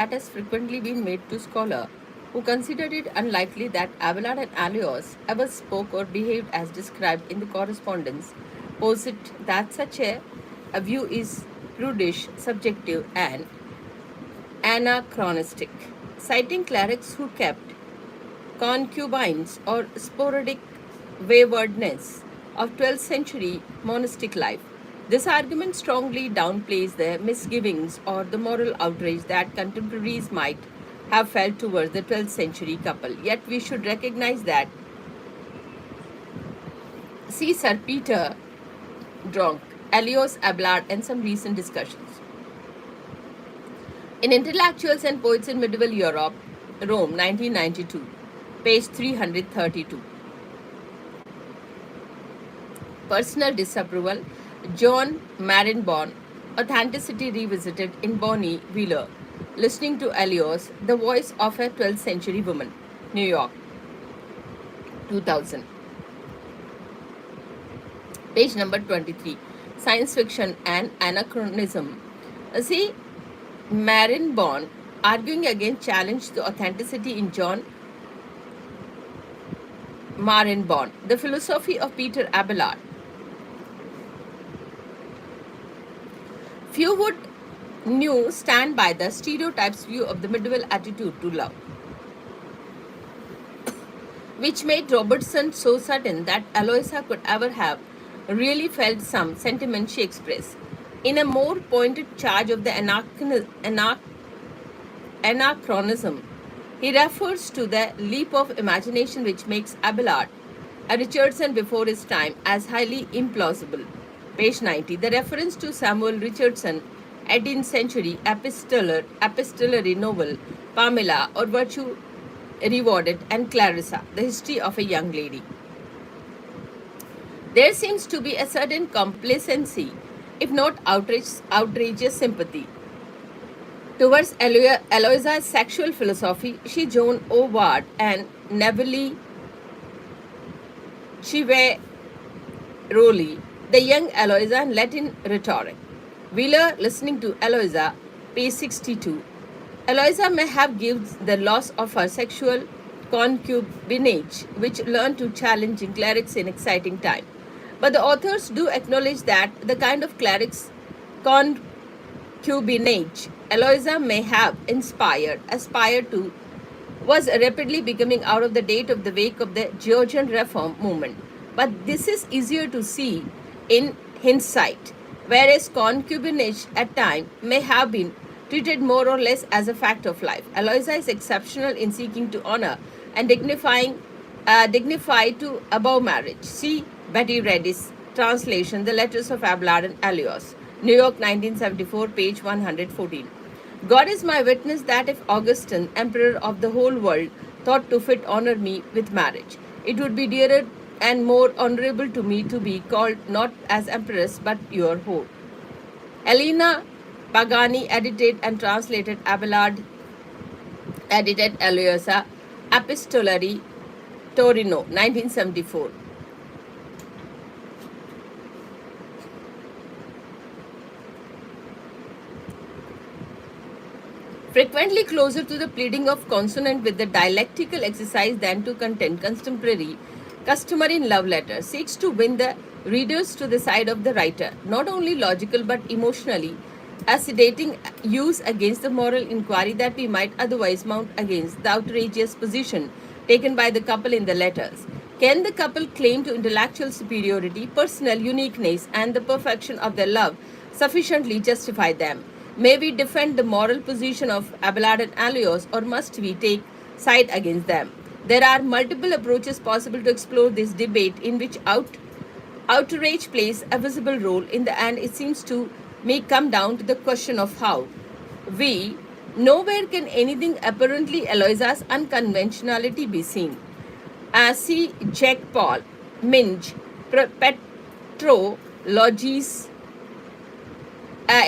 that has frequently been made to scholars who considered it unlikely that Abelard and Aloysius ever spoke or behaved as described in the correspondence, posit that such a view is prudish, subjective, and anachronistic, citing clerics who kept concubines or sporadic waywardness of 12th century monastic life. This argument strongly downplays the misgivings or the moral outrage that contemporaries might have felt towards the 12th century couple. Yet we should recognize that see Sir Peter Dronk, Elios Abelard, and some recent discussions. In Intellectuals and Poets in Medieval Europe, Rome, 1992, page 332. Personal disapproval, John Marenborn, Authenticity Revisited in Bonnie Wheeler, Listening to Elios, The Voice of a 12th Century Woman, New York, 2000. Page number 23, Science Fiction and Anachronism. See, Marenborn, arguing against challenge to authenticity in John Marenborn, The Philosophy of Peter Abelard. Few would knew stand by the stereotypes view of the medieval attitude to love, which made Robertson so certain that Aloysia could ever have really felt some sentiment she expressed. In a more pointed charge of the anachronism, he refers to the leap of imagination which makes Abelard, a Richardson before his time, as highly implausible. Page 90. The reference to Samuel Richardson, 18th century epistolary novel, Pamela or Virtue Rewarded, and Clarissa, The History of a Young Lady. There seems to be a certain complacency, if not outrageous sympathy, towards Eloisa's sexual philosophy. She, Joan O. Ward, and Neville Chiveroli, the young Eloisa, and Latin rhetoric. Wheeler, Listening to Eloisa, page 62. Eloisa may have given the loss of her sexual concubinage, which learned to challenging clerics in exciting time. But the authors do acknowledge that the kind of clerics concubinage Eloisa may have aspired to, was rapidly becoming out of the date of the wake of the Georgian Reform movement. But this is easier to see in hindsight, whereas concubinage at time may have been treated more or less as a fact of life. Eloisa is exceptional in seeking to honor and dignify to above marriage. See Betty Reddy's translation, The Letters of Abelard and Elios, New York, 1974, page 114. God is my witness that if Augustine, emperor of the whole world, thought to fit honor me with marriage, it would be dearer and more honorable to me to be called not as empress but your whore. Elena Pagani edited and translated Abelard, edited Eloisa, Epistolary, Torino, 1974. Frequently closer to the pleading of consonant with the dialectical exercise than to content customary in love letters, seeks to win the readers to the side of the writer, not only logical but emotionally, sedating use against the moral inquiry that we might otherwise mount against the outrageous position taken by the couple in the letters. Can the couple claim to intellectual superiority, personal uniqueness, and the perfection of their love sufficiently justify them? May we defend the moral position of Abelard and Elios, or must we take side against them? There are multiple approaches possible to explore this debate, in which outrage plays a visible role. In the end, it seems to me come down to the question of how. Nowhere can anything apparently Eloisa's unconventionality be seen. See Jack Paul, Minge, Petrologies,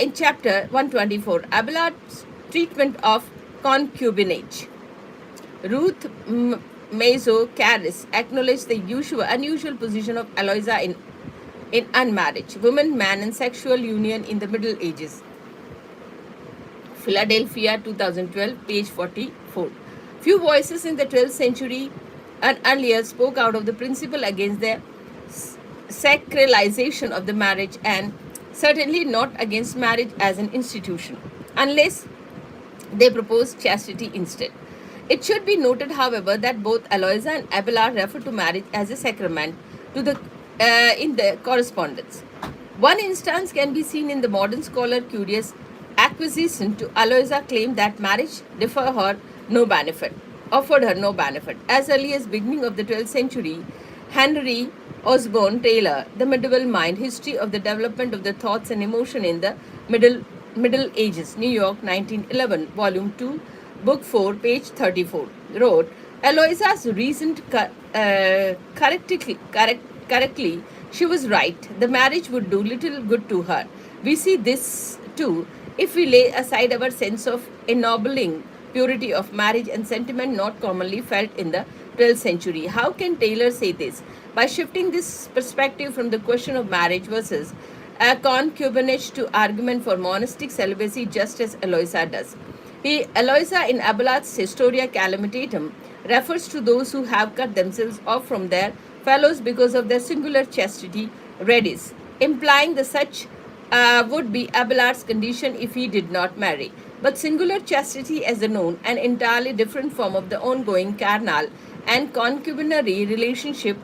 in chapter 124, Abelard's treatment of concubinage. Ruth Mazo Caris acknowledged the unusual position of Eloisa in unmarriage, woman, man, and sexual union in the Middle Ages. Philadelphia, 2012, page 44. Few voices in the 12th century and earlier spoke out of the principle against the sacralization of the marriage, and certainly not against marriage as an institution, unless they proposed chastity instead. It should be noted, however, that both Aloysia and Abelard refer to marriage as a sacrament to the in the correspondence. One instance can be seen in the modern scholar curious acquisition to Aloysia claim that marriage offered her no benefit. As early as beginning of the 12th century, Henry Osborne Taylor, The Medieval Mind, History of the Development of the Thoughts and Emotion in the Middle Ages, New York, 1911, Volume 2, Book 4, page 34, wrote, Aloysius reasoned correctly. She was right. The marriage would do little good to her. We see this too if we lay aside our sense of ennobling purity of marriage and sentiment not commonly felt in the 12th century. How can Taylor say this? By shifting this perspective from the question of marriage versus a concubinage to argument for monastic celibacy, just as Aloysia does. Aloysia in Abelard's Historia Calamitatum refers to those who have cut themselves off from their fellows because of their singular chastity, redis, implying that such would be Abelard's condition if he did not marry. But singular chastity as a known and entirely different form of the ongoing carnal and concubinary relationship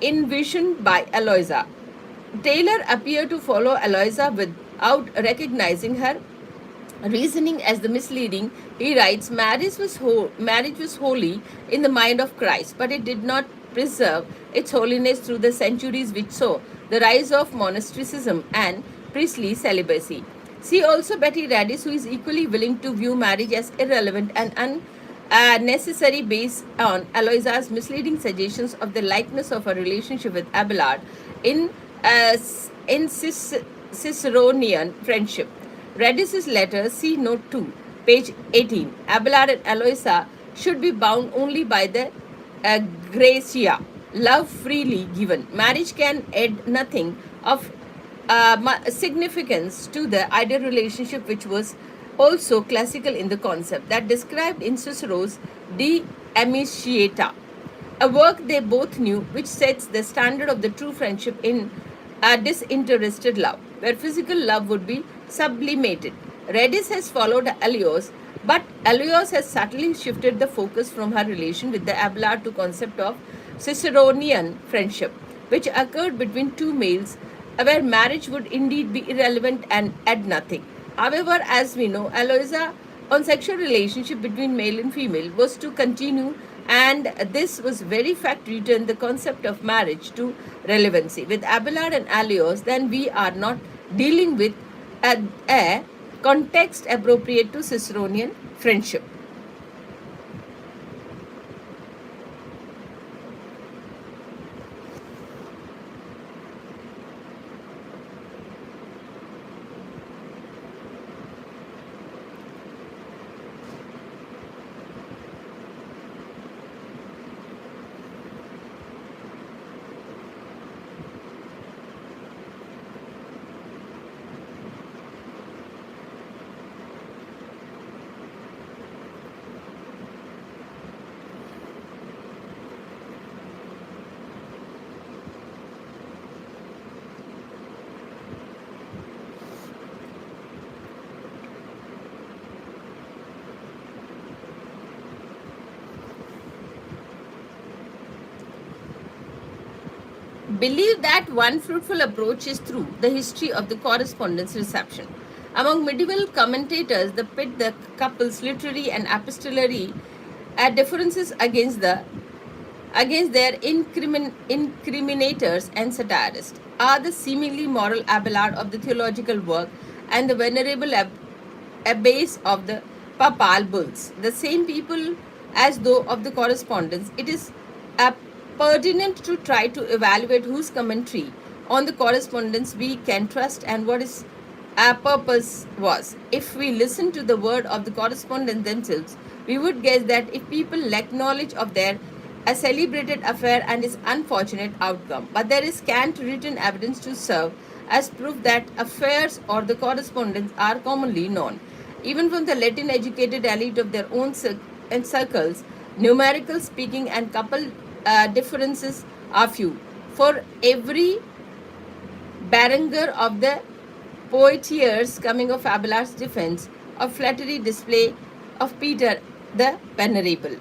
envisioned by Aloysia. Taylor appeared to follow Aloysia without recognizing her reasoning as the misleading. He writes, marriage was holy in the mind of Christ, but it did not preserve its holiness through the centuries which saw the rise of monasticism and priestly celibacy. See also Betty Radis, who is equally willing to view marriage as irrelevant and unnecessary based on Aloysia's misleading suggestions of the likeness of her relationship with Abelard in Ciceronian friendship. Radis's letter, see note 2, page 18. Abelard and Aloysia should be bound only by the gratia, love freely given. Marriage can add nothing of significance to the ideal relationship, which was also classical in the concept that described in Cicero's De Amicitia, a work they both knew, which sets the standard of the true friendship in disinterested love, where physical love would be sublimated. Redis has followed Aloysius, but Aloysius has subtly shifted the focus from her relation with the Abelard to concept of Ciceronian friendship, which occurred between two males, where marriage would indeed be irrelevant and add nothing. However, as we know, Aloysia on sexual relationship between male and female was to continue, and this was very fact returned the concept of marriage to relevancy. With Abelard and Aloysius, then we are not dealing with a context appropriate to Ciceronian friendship. Believe that one fruitful approach is through the history of the correspondence reception. Among medieval commentators, the pit the couple's literary and epistolary differences against their incriminators and satirists are the seemingly moral Abelard of the theological work and the venerable abbess of the papal bulls. The same people as though of the correspondence, it is pertinent to try to evaluate whose commentary on the correspondence we can trust and what its purpose was. If we listen to the word of the correspondents themselves, we would guess that if people lack knowledge of their a celebrated affair and its unfortunate outcome, but there is scant written evidence to serve as proof that affairs or the correspondence are commonly known. Even from the Latin educated elite of their own and circles, numerical speaking and couple differences are few. For every Berenger of the Poitiers coming of Abelard's defense, of flattery display of Peter the Venerable.